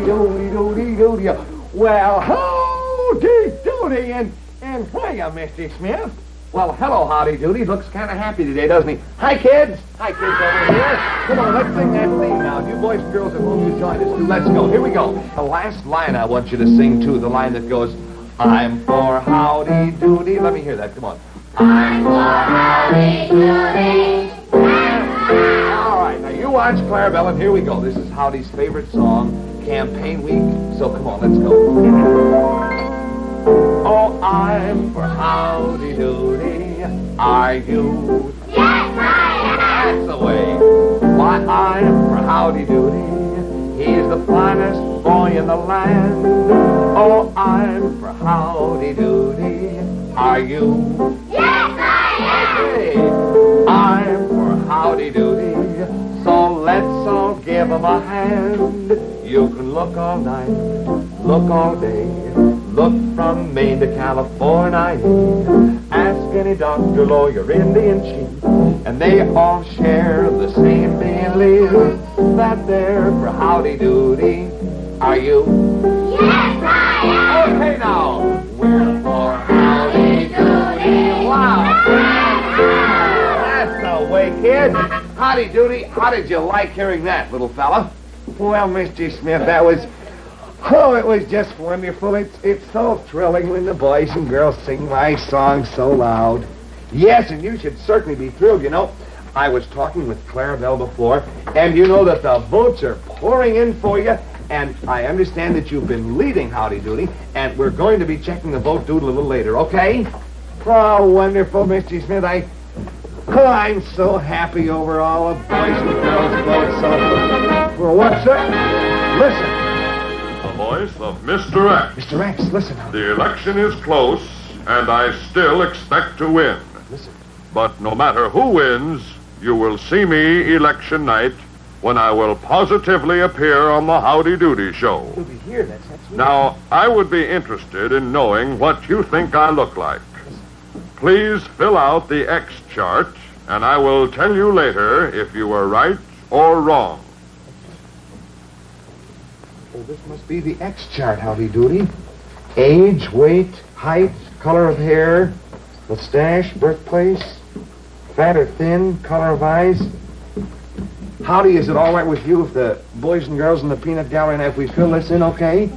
doody, doody, doody. Well, howdy, doody, and hiya, Mr. Smith. Well, hello, Howdy Doody. Looks kind of happy today, doesn't he? Hi, kids. Hi, kids over here. Come on, let's sing that theme now. You boys and girls at home, you join us too. Let's go. Here we go. The last line I want you to sing, too. The line that goes, I'm for Howdy Doody. Let me hear that. Come on. I'm for Howdy Doody. All right, now you watch Clarabelle, and here we go. This is Howdy's favorite song, campaign week. So come on, let's go. Oh, I'm for Howdy Doody. Are you? Yes, I am. That's the way. Why, I'm for Howdy Doody. He's the finest boy in the land. Oh, I'm for Howdy Doody. Are you? Yes, I am. Hey, I'm for Howdy Doody. So let's all give him a hand. You can look all night, look all day. Look from Maine to California. Ask any doctor, lawyer, Indian chief, and they all share the same belief that they're for Howdy Doody. Are you? Yes, I am. Okay, now we're for Howdy Doody. Wow, that's the way, kid. Howdy Doody. How did you like hearing that, little fella? Well, Mr. Smith, that was. Oh, it was just wonderful. It's so thrilling when the boys and girls sing my song so loud. Yes, and you should certainly be thrilled. You know, I was talking with Clarabelle before, and you know that the votes are pouring in for you, and I understand that you've been leading Howdy Doody, and we're going to be checking the vote doodle a little later, okay? Oh, wonderful, Mr. Smith. I'm so happy over all the boys and girls votes. So, for what, sir? Listen. Voice of Mr. X. Mr. X, listen. The election is close, and I still expect to win. Listen. But no matter who wins, you will see me election night when I will positively appear on the Howdy Doody show. You'll be here, that's right. Now, I would be interested in knowing what you think I look like. Please fill out the X chart, and I will tell you later if you were right or wrong. Oh, this must be the X chart, Howdy Doody. Age, weight, height, color of hair, mustache, birthplace, fat or thin, color of eyes. Howdy, is it all right with you if the boys and girls in the peanut gallery and if we fill this in, okay?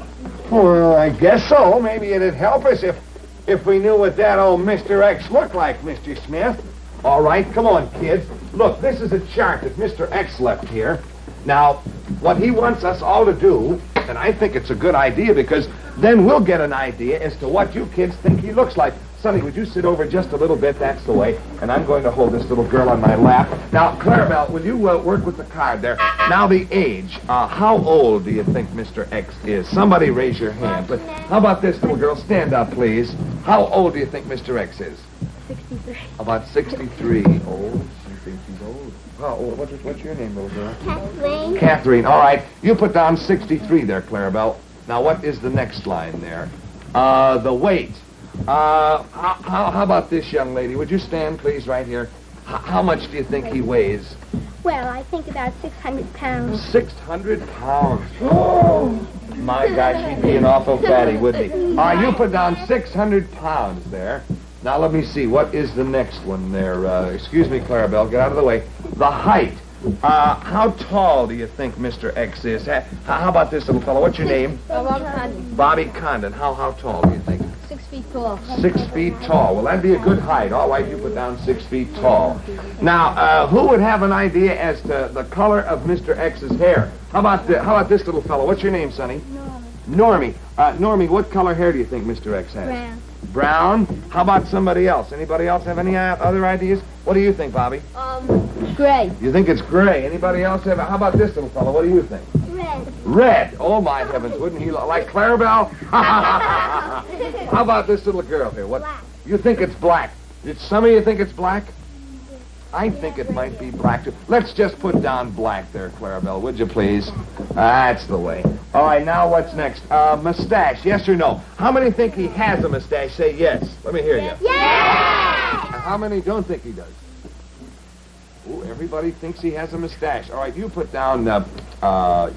Well, I guess so. Maybe it'd help us if we knew what that old Mr. X looked like, Mr. Smith. All right, come on, kids. Look, this is a chart that Mr. X left here. Now, what he wants us all to do, and I think it's a good idea because then we'll get an idea as to what you kids think he looks like. Sonny, would you sit over just a little bit? That's the way. And I'm going to hold this little girl on my lap. Now, Clarabelle, will you work with the card there? Now, the age. How old do you think Mr. X is? Somebody raise your hand. But how about this little girl? Stand up, please. How old do you think Mr. X is? 63. About 63. Old? You think he's old? How old? What's your name, little girl? Kathleen. Catherine. All right. You put down 63 there, Clarabelle. Now, what is the next line there? The weight. How about this young lady? Would you stand, please, right here? How much do you think he weighs? Well, I think about 600 pounds. 600 pounds. Oh, my gosh, he'd be an awful fatty, wouldn't he? All right, you put down 600 pounds there. Now, let me see. What is the next one there? Excuse me, Clarabelle. Get out of the way. The height. How tall do you think Mr. X is? How about this little fellow? What's your name? Bobby Condon. Bobby Condon. How tall do you think? 6 feet tall. 6 feet tall. Well, that'd be a good height. All right, you put down 6 feet tall. Now, who would have an idea as to the color of Mr. X's hair? How about this little fellow? What's your name, Sonny? Normie. Normie, what color hair do you think Mr. X has? Brown. Brown? How about somebody else? Anybody else have any other ideas? What do you think, Bobby? Gray. You think it's gray. Anybody else have? How about this little fellow? What do you think? Red. Red. Oh, my heavens. Wouldn't he look like Clarabelle? How about this little girl here? What? Black. You think it's black. Did some of you think it's black? I think it might be black, too. Let's just put down black there, Clarabelle, would you please? That's the way. All right, now what's next? Mustache, yes or no? How many think he has a mustache? Say yes. Let me hear you. Yes! How many don't think he does? Ooh, everybody thinks he has a mustache. All right, you put down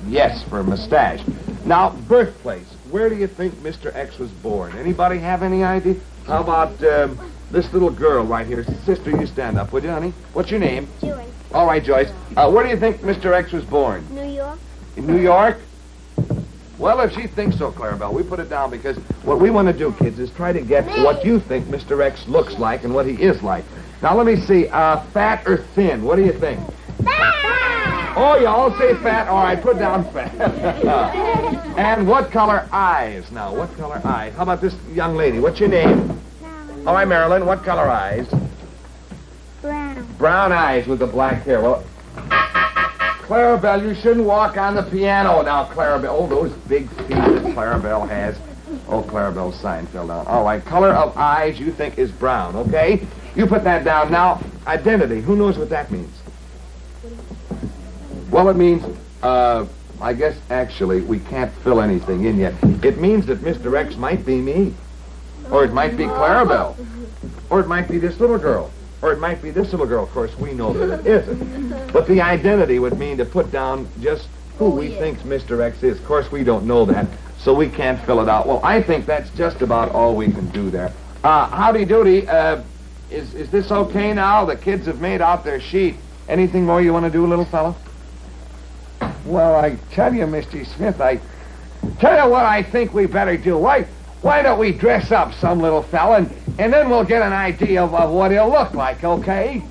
yes for mustache. Now, birthplace. Where do you think Mr. X was born? Anybody have any idea? How about this little girl right here? Sister, you stand up, would you, honey? What's your name? Joyce. All right, Joyce. Where do you think Mr. X was born? New York. In New York? Well, if she thinks so, Clarabelle, we put it down because what we want to do, kids, is try to get what you think Mr. X looks like and what he is like. Now, let me see. Fat or thin? What do you think? Fat! Oh, you all say fat? All right, put down fat. And what color eyes? Now, what color eyes? How about this young lady? What's your name? All right, Marilyn, what color eyes? Brown. Brown eyes with the black hair. Well, Clarabelle, you shouldn't walk on the piano now, Clarabelle. Oh, those big feet that Clarabelle has. Oh, Clarabelle's sign fell down. All right, color of eyes you think is brown, okay? You put that down. Now, identity. Who knows what that means? Well, it means, I guess, actually, we can't fill anything in yet. It means that Mr. X might be me. Or it might be Clarabelle. Or it might be this little girl. Or it might be this little girl. Of course, we know that it isn't. But the identity would mean to put down just who we think Mr. X is. Of course, we don't know that, so we can't fill it out. Well, I think that's just about all we can do there. Howdy Doody, is this okay now? The kids have made out their sheet. Anything more you want to do, little fella? Well, I tell you, Mr. Smith, I tell you what I think we better do. Why don't we dress up some little fella, and then we'll get an idea of what he'll look like, okay?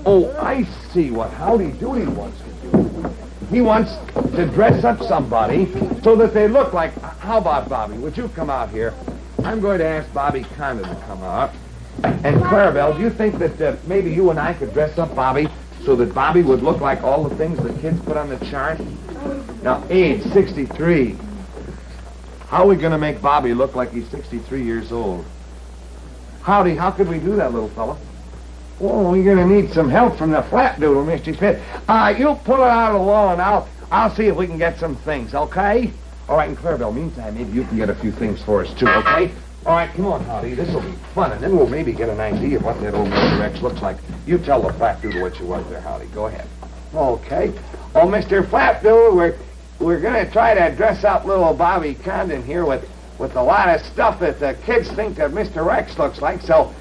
Oh, I see what Howdy Doody wants to do. He wants to dress up somebody so that they look like... How about Bobby? Would you come out here? I'm going to ask Bobby Condon to come out. And Clarabelle, do you think that maybe you and I could dress up Bobby so that Bobby would look like all the things the kids put on the chart? Now, age 63. How are we going to make Bobby look like he's 63 years old? Howdy, how could we do that, little fella? Oh, we're going to need some help from the flat doodle, Mr. Smith. You pull it out of the wall, and I'll see if we can get some things, okay? All right, and Clarabelle, meantime, maybe you can get a few things for us, too, okay? All right, come on, Howdy. This will be fun, and then we'll maybe get an idea of what that old Mr. X looks like. You tell the flat doodle what you want there, Howdy. Go ahead. Okay. Oh, Mr. Flat Doodle, we're going to try to dress up little Bobby Condon here with a lot of stuff that the kids think that Mr. X looks like, so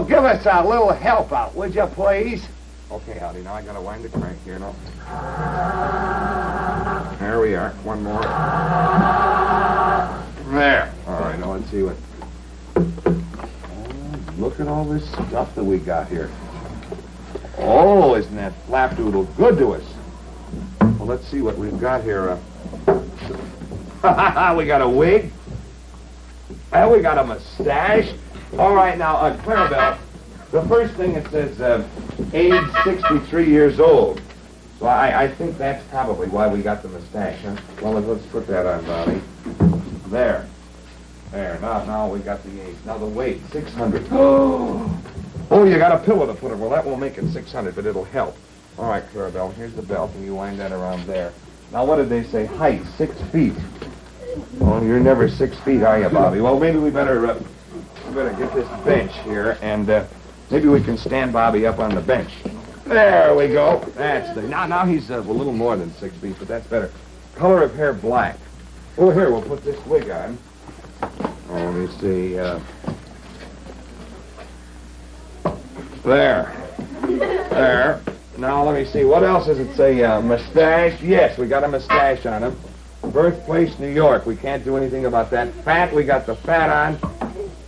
give us a little help out, would you, please? Okay, Howdy, now I got to wind the crank here now. There we are. One more. There. All right, now let's see what... Oh, look at all this stuff that we got here. Oh, isn't that flapdoodle good to us? Well, let's see what we've got here. We got a wig. And we got a mustache. All right, now, Clarabelle, the first thing it says, age 63 years old. So I think that's probably why we got the mustache, huh? Well, let's put that on, Bobby. There. There. Now we got the age. Now the weight, 600. Oh, you got a pillow to put it. Well, that won't make it 600, but it'll help. All right, Clarabelle, here's the belt, and you wind that around there. Now, what did they say? Height, 6 feet. Oh, you're never 6 feet, are you, Bobby? Well, maybe we better get this bench here, and maybe we can stand Bobby up on the bench. There we go. That's the... Now he's a little more than 6 feet, but that's better. Color of hair, black. Oh, here, we'll put this wig on. Oh, let me see. There. There. Now, let me see. What else does it say? Mustache? Yes, we got a mustache on him. Birthplace, New York. We can't do anything about that. Fat, we got the fat on.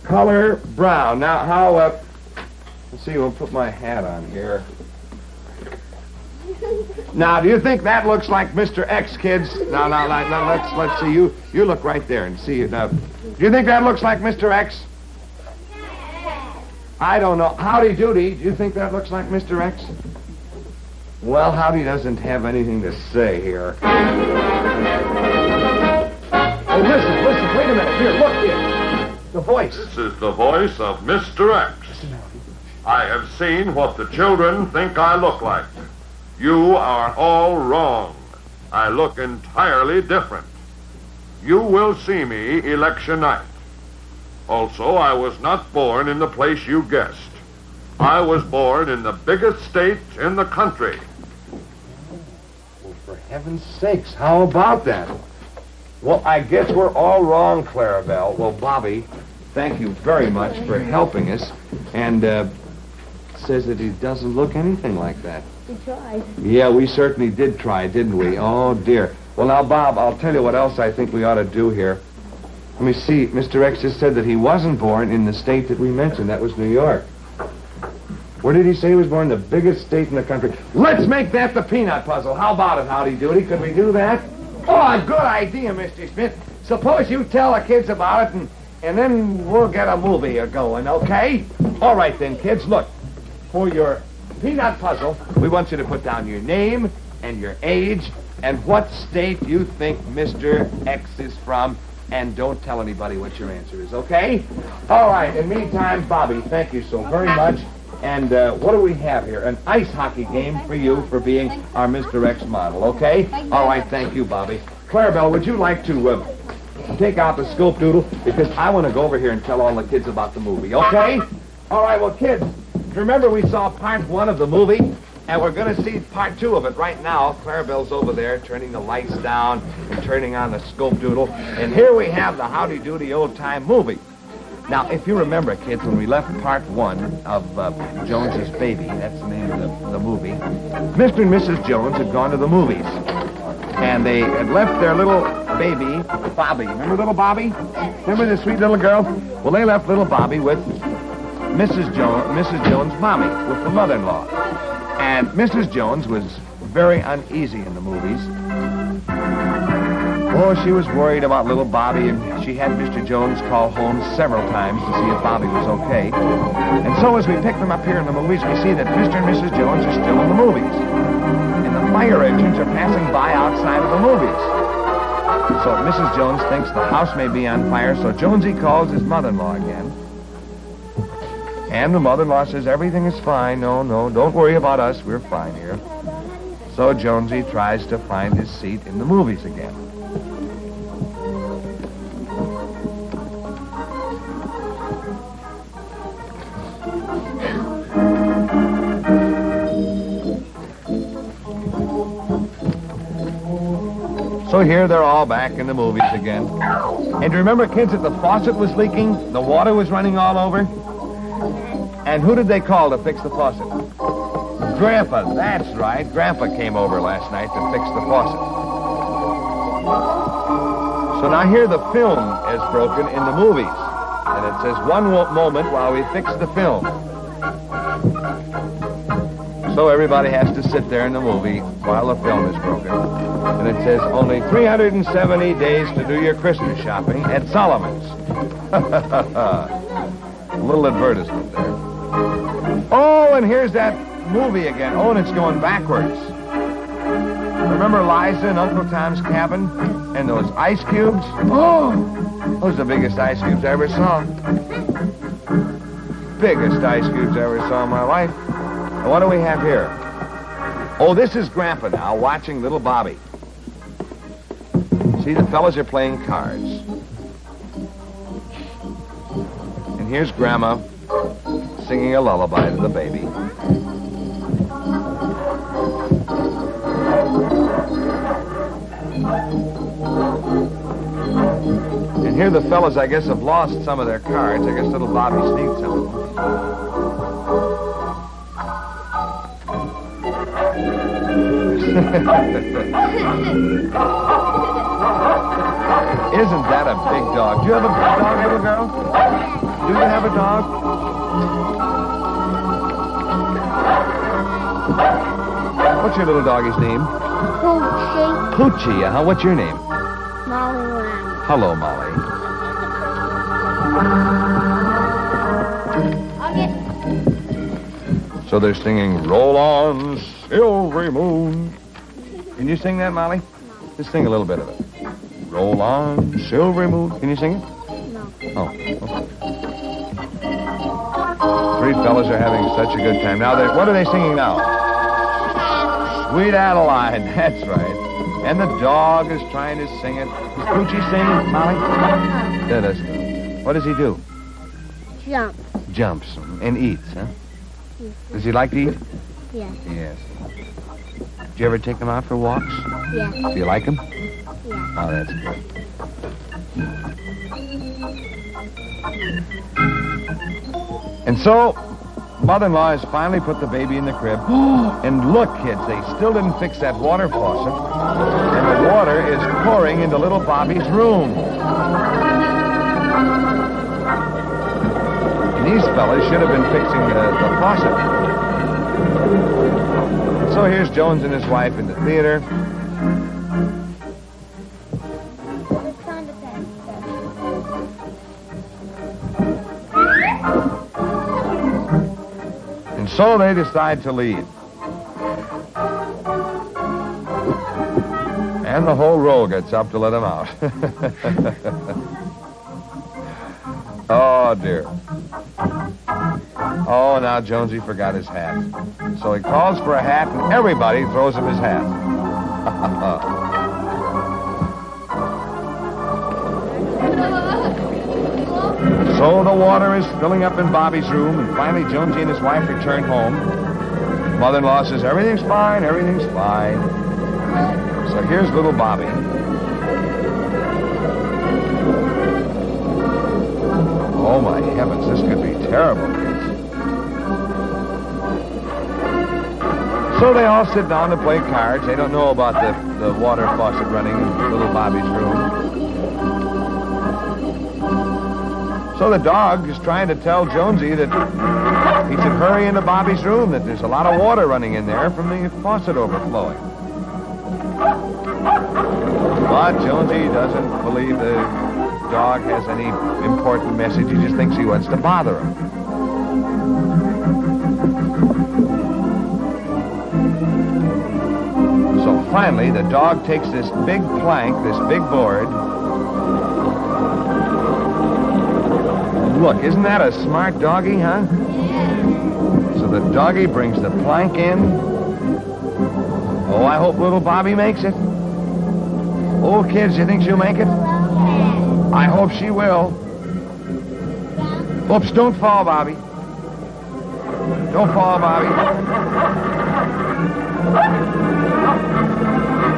Color, brown. Now, how, let's see, we'll put my hat on here. Now, do you think that looks like Mr. X, kids? Now, let's see. You look right there and see it. Now, do you think that looks like Mr. X? I don't know. Howdy Doody, do you think that looks like Mr. X? Well, Howdy doesn't have anything to say here. Oh, listen, wait a minute. Here, look here. The voice. This is the voice of Mr. X. I have seen what the children think I look like. You are all wrong. I look entirely different. You will see me election night. Also, I was not born in the place you guessed. I was born in the biggest state in the country. Well, for heaven's sakes, how about that? Well, I guess we're all wrong, Clarabelle. Well, Bobby, thank you very much for helping us. And says that he doesn't look anything like that. We tried. Yeah, we certainly did try, didn't we? Oh, dear. Well, now, Bob, I'll tell you what else I think we ought to do here. Let me see. Mr. X just said that he wasn't born in the state that we mentioned. That was New York. Where did he say he was born? The biggest state in the country. Let's make that the peanut puzzle. How about it, Howdy Doody? Could we do that? Oh, good idea, Mr. Smith. Suppose you tell the kids about it, and then we'll get a movie going, okay? All right, then, kids. Look, for your peanut puzzle, we want you to put down your name and your age and what state you think Mr. X is from, and don't tell anybody what your answer is, okay? All right, in the meantime, Bobby, thank you so very much. And what do we have here? An ice hockey game for you for being our Mr. X model, okay? All right, thank you, Bobby. Clarabelle, would you like to take out the scope doodle? Because I want to go over here and tell all the kids about the movie, okay? All right, well, kids, remember we saw part 1 of the movie? And we're going to see part 2 of it right now. Clarabelle's over there turning the lights down and turning on the scope doodle. And here we have the Howdy Doody old-time movie. Now, if you remember, kids, when we left part 1 of Jones's Baby, that's the name of the movie, Mr. and Mrs. Jones had gone to the movies. And they had left their little baby, Bobby. Remember little Bobby? Remember the sweet little girl? Well, they left little Bobby with Mrs. Jones' mommy, with the mother-in-law. And Mrs. Jones was very uneasy in the movies. Oh, she was worried about little Bobby, and she had Mr. Jones call home several times to see if Bobby was okay. And so as we pick them up here in the movies, we see that Mr. and Mrs. Jones are still in the movies. And the fire engines are passing by outside of the movies. So Mrs. Jones thinks the house may be on fire, so Jonesy calls his mother-in-law again. And the mother-in-law says, everything is fine. No, don't worry about us. We're fine here. So Jonesy tries to find his seat in the movies again. So here they're all back in the movies again. And remember, kids, that the faucet was leaking? The water was running all over? And who did they call to fix the faucet? Grandpa, that's right. Grandpa came over last night to fix the faucet. So now here the film is broken in the movies. And it says, one moment while we fix the film. So everybody has to sit there in the movie while the film is broken. And it says, only 370 days to do your Christmas shopping at Solomon's. A little advertisement there. Oh, and here's that movie again. Oh, and it's going backwards. Remember Liza and Uncle Tom's Cabin? And those ice cubes? Oh, those are the biggest ice cubes I ever saw. Biggest ice cubes I ever saw in my life. And what do we have here? Oh, this is Grandpa now watching little Bobby. See, the fellas are playing cards. And here's Grandma singing a lullaby to the baby. And here the fellas, I guess, have lost some of their cards. I guess little Bobby sneaked some of them. Isn't that a big dog? Do you have a dog, little girl? Do you have a dog? What's your little doggy's name? Poochie. Poochie. What's your name? Molly Lamb. Hello, Molly. So they're singing, Roll On, Silvery Moon. Can you sing that, Molly? No. Just sing a little bit of it. Roll on, silvery moon. Can you sing it? No. Oh, okay. Three fellas are having such a good time. Now, what are they singing now? Sweet Adeline, that's right. And the dog is trying to sing it. Does Poochie sing, Molly? Yeah, does. What does he do? Jump. Jumps and eats, huh? Does he like to eat? Yes. Yes. Do you ever take him out for walks? Yes. Do you like him? Yes. Oh, that's good. And so, mother-in-law has finally put the baby in the crib. And look, kids, they still didn't fix that water faucet. And the water is pouring into little Bobby's room. And these fellas should have been fixing the faucet. So here's Jones and his wife in the theater. And so they decide to leave. And the whole row gets up to let them out. Oh, dear. Oh, now Jonesy forgot his hat. So he calls for a hat, and everybody throws him his hat. So the water is filling up in Bobby's room, and finally Jonesy and his wife return home. Mother-in-law says, everything's fine, everything's fine. So here's little Bobby. Oh, my heavens, this could be terrible, kids. So they all sit down to play cards. They don't know about the water faucet running in little Bobby's room. So the dog is trying to tell Jonesy that he should hurry into Bobby's room, that there's a lot of water running in there from the faucet overflowing. But Jonesy doesn't believe the dog has any important message. He just thinks he wants to bother him. So finally, the dog takes this big plank, this big board. Look, isn't that a smart doggy, huh? So the doggy brings the plank in. Oh, I hope little Bobby makes it. Oh, kids, you think she'll make it? I hope she will. Oops, don't fall, Bobby. Don't fall, Bobby.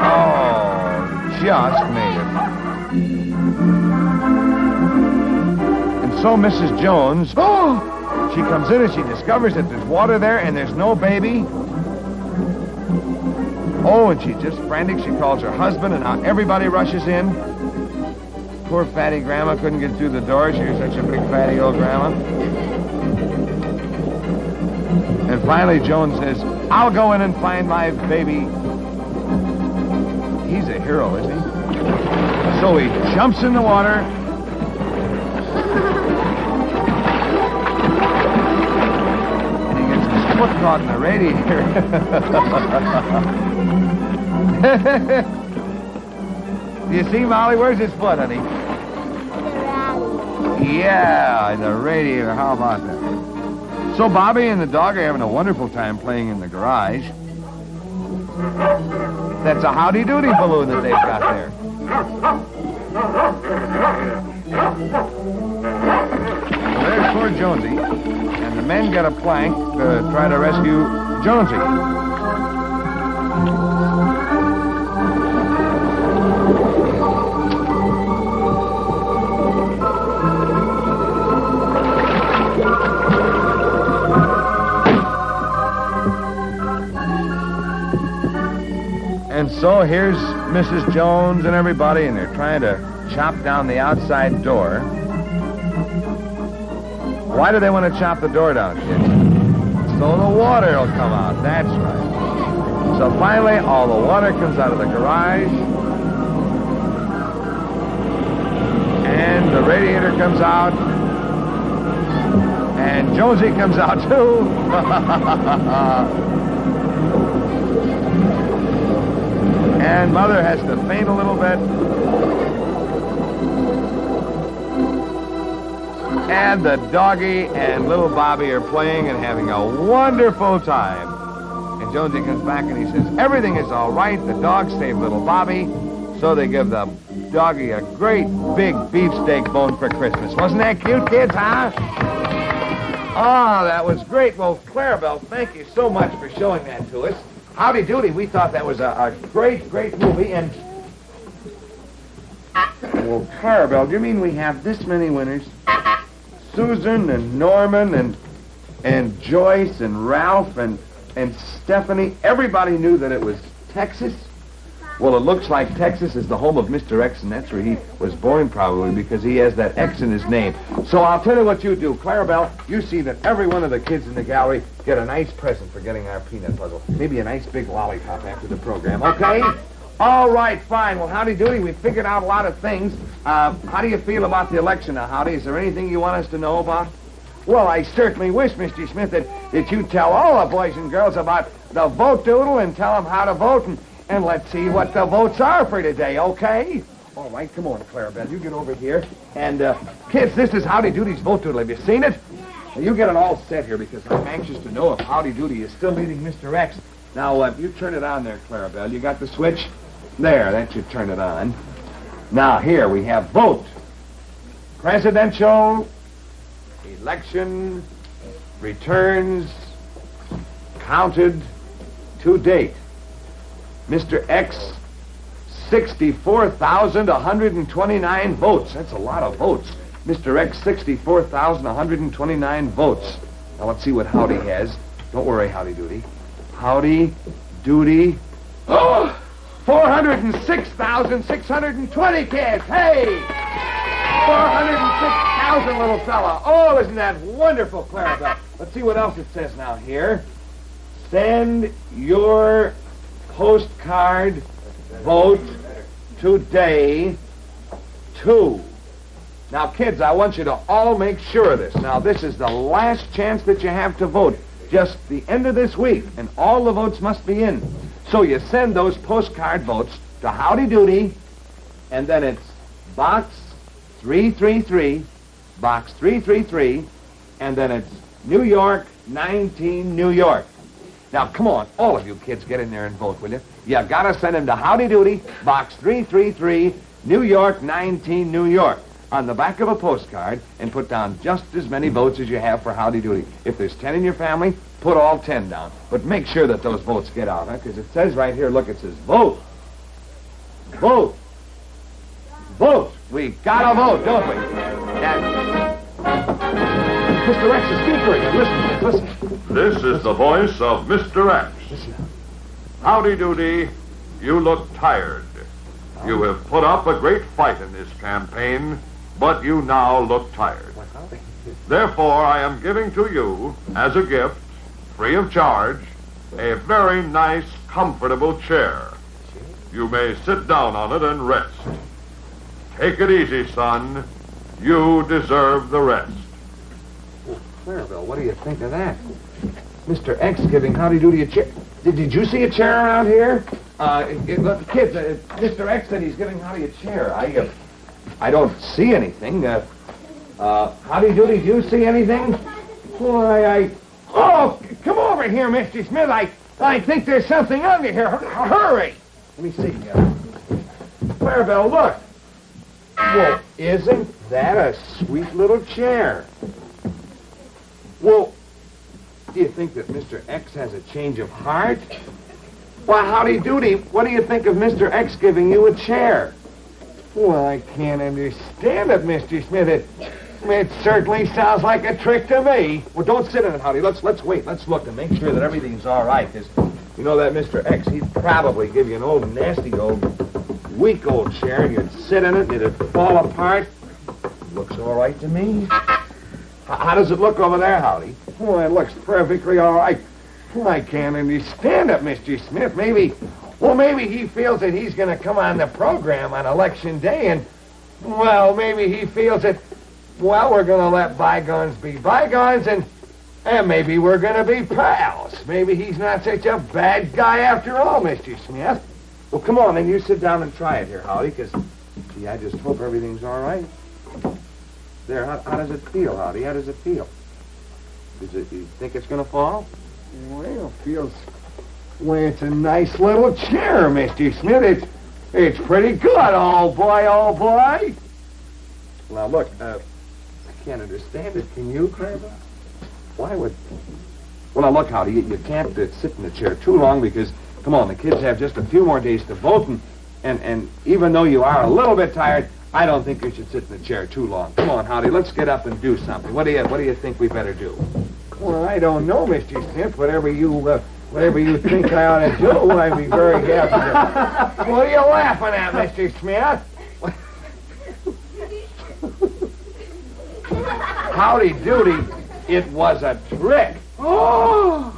Oh, just made it. And so Mrs. Jones, she comes in and she discovers that there's water there and there's no baby. Oh, and she's just frantic. She calls her husband, and now everybody rushes in. Poor fatty grandma couldn't get through the door. She was such a big fatty old grandma. And finally Jones says, I'll go in and find my baby. He's a hero, isn't he? So he jumps in the water. And he gets his foot caught in the radiator. You see, Molly? Where's his foot, honey? Yeah, in the radiator. How about that? So Bobby and the dog are having a wonderful time playing in the garage. That's a Howdy Doody balloon that they've got there. So there's poor Jonesy, and the men get a plank to try to rescue Jonesy. And so here's Mrs. Jones and everybody, and they're trying to chop down the outside door. Why do they want to chop the door down, kids? So the water will come out. That's right. So finally, all the water comes out of the garage. And the radiator comes out. And Jonesy comes out, too. And Mother has to faint a little bit. And the doggy and little Bobby are playing and having a wonderful time. And Jonesy comes back and he says, everything is all right. The dog saved little Bobby. So they give the doggy a great big beefsteak bone for Christmas. Wasn't that cute, kids, huh? Oh, that was great. Well, Clarabelle, thank you so much for showing that to us. Howdy Doody, we thought that was a great, great movie, and well, Clarabelle, do you mean we have this many winners? Susan and Norman and Joyce and Ralph and Stephanie. Everybody knew that it was Texas. Well, it looks like Texas is the home of Mr. X, and that's where he was born, probably, because he has that X in his name. So I'll tell you what you do. Clarabelle, you see that every one of the kids in the gallery get a nice present for getting our peanut puzzle. Maybe a nice big lollipop after the program, okay? All right, fine. Well, Howdy Doody, we figured out a lot of things. How do you feel about the election now, Howdy? Is there anything you want us to know about? Well, I certainly wish, Mr. Smith, that you tell all the boys and girls about the vote doodle and tell them how to vote, and let's see what the votes are for today, okay? All right, come on, Clarabelle. You get over here. And, kids, this is Howdy Doody's vote doodle. Have you seen it? Now, you get it all set here because I'm anxious to know if Howdy Doody is still leading Mr. X. Now, you turn it on there, Clarabelle. You got the switch? There, that should turn it on. Now, here we have vote. Presidential election returns counted to date. Mr. X, 64,129 votes. That's a lot of votes. Mr. X, 64,129 votes. Now, let's see what Howdy has. Don't worry, Howdy Doody. Howdy Doody. Oh! 406,620 kids. Hey! 406,000, little fella. Oh, isn't that wonderful, Clarabelle? Let's see what else it says now here. Send your postcard vote today to. Now, kids, I want you to all make sure of this. Now, this is the last chance that you have to vote. Just the end of this week, and all the votes must be in. So you send those postcard votes to Howdy Doody, and then it's Box 333, Box 333, and then it's New York, 19, New York. Now, come on, all of you kids, get in there and vote, will you? You gotta send them to Howdy Doody, Box 333, New York, 19, New York, on the back of a postcard, and put down just as many votes as you have for Howdy Doody. If there's 10 in your family, put all 10 down. But make sure that those votes get out, huh? Because it says right here, look, it says vote. Vote. Vote. We gotta vote, don't we? And Mr. X is speaking. Listen. This is the voice of Mr. X. Howdy Doody, you look tired. You have put up a great fight in this campaign, but you now look tired. Therefore, I am giving to you, as a gift, free of charge, a very nice, comfortable chair. You may sit down on it and rest. Take it easy, son. You deserve the rest. Oh, Clarabelle, what do you think of that? Mr. X giving Howdy Doody a chair. Did you see a chair around here? Look, kids, Mr. X said he's giving Howdy a chair. I don't see anything. Howdy Doody, do you see anything? Why, Oh, come over here, Mr. Smith. I think there's something under here. Hurry! Let me see. Clarabelle, look. Well, isn't that a sweet little chair? Well, do you think that Mr. X has a change of heart? Why, Howdy Doody, what do you think of Mr. X giving you a chair? Well, I can't understand it, Mr. Smith. It certainly sounds like a trick to me. Well, don't sit in it, Howdy. Let's wait. Let's look and make sure that everything's all right. Because you know that Mr. X, he'd probably give you an old, nasty, weak old chair, and you'd sit in it, and it'd fall apart. Looks all right to me. How does it look over there, Howdy? Oh, it looks perfectly all right. Well, I can't understand it, Mr. Smith. Maybe he feels that he's going to come on the program on Election Day, and, well, maybe he feels that, well, we're going to let bygones be bygones, and maybe we're going to be pals. Maybe he's not such a bad guy after all, Mr. Smith. Well, come on, then you sit down and try it here, Howdy, because, gee, I just hope everything's all right. There, how does it feel, Howdy? How does it feel? Do you think it's going to fall? Well, it's a nice little chair, Mr. Smith. It's pretty good, old boy. Now, look, I can't understand it. Can you, Clarabelle? Why would... Well, now, look, Howdy, you can't sit in the chair too long because, come on, the kids have just a few more days to vote, and even though you are a little bit tired, I don't think you should sit in the chair too long. Come on, Howdy, let's get up and do something. What do you think we better do? Well, I don't know, Mr. Smith. Whatever you think I ought to do, I'd be very happy to. What are you laughing at, Mr. Smith? Howdy Doody, it was a trick. Oh!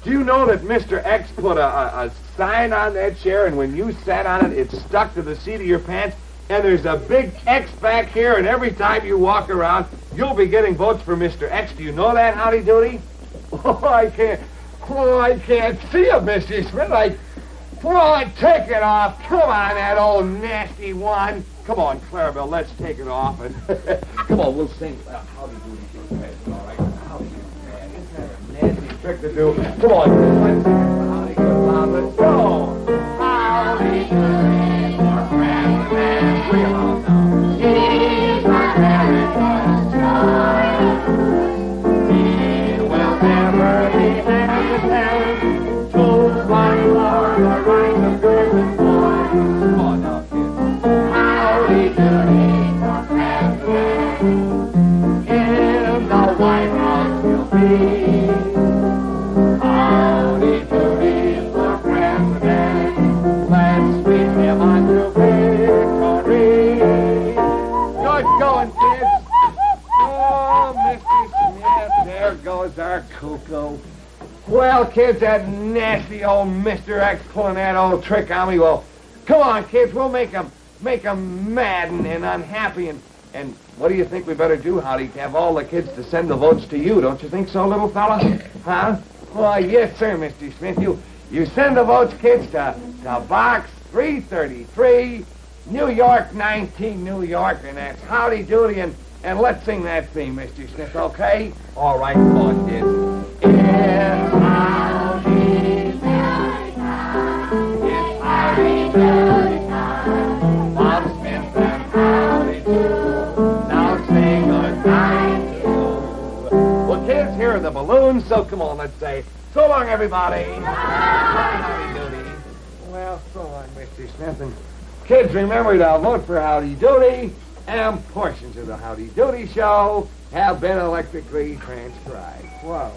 Do you know that Mr. X put a sign on that chair, and when you sat on it, it stuck to the seat of your pants, and there's a big X back here, and every time you walk around, you'll be getting votes for Mr. X. Do you know that, Howdy Doody? Oh, I can't see it, Mr. Smith. Take it off. Come on, that old nasty one. Come on, Clarabelle, let's take it off, and come on, we'll sing Howdy Doody for Christ, all right? Howdy, man, isn't that a nasty trick to do? Come on, let's sing it for Howdy, good loud, let's go. Howdy Doody for President. Bring him out now. He's America's child. He will never be hesitant to fight for the rights of girls and boys. Come on now, kids. Howdy Doody for President. In the White House he'll be. Howdy Doody for President. Let's sweep him on to victory. Good going, kids. Oh, Mr. Smith, there goes our cuckoo. Well, kids, that nasty old Mr. X pulling that old trick on me. Well, come on, kids, we'll make him mad and unhappy. And what do you think we better do, Howdy? Have all the kids to send the votes to you, don't you think so, little fella? Huh? Why, yes, sir, Mr. Smith. You send the votes, kids, to Box 333, New York, 19, New York, and that's Howdy Doody, and let's sing that theme, Mr. Smith, okay? All right, come on, kids. It's Howdy Doody time. It's Howdy Doody time. Bob Smith and Howdy Doody. Now say goodnight to you. Well, kids, here are the balloons, so come on, let's say, so long, everybody. Howdy Doody. Well, so long, Mr. Smith. And kids, remember to vote for Howdy Doody, and portions of the Howdy Doody show have been electrically transcribed. Whoa.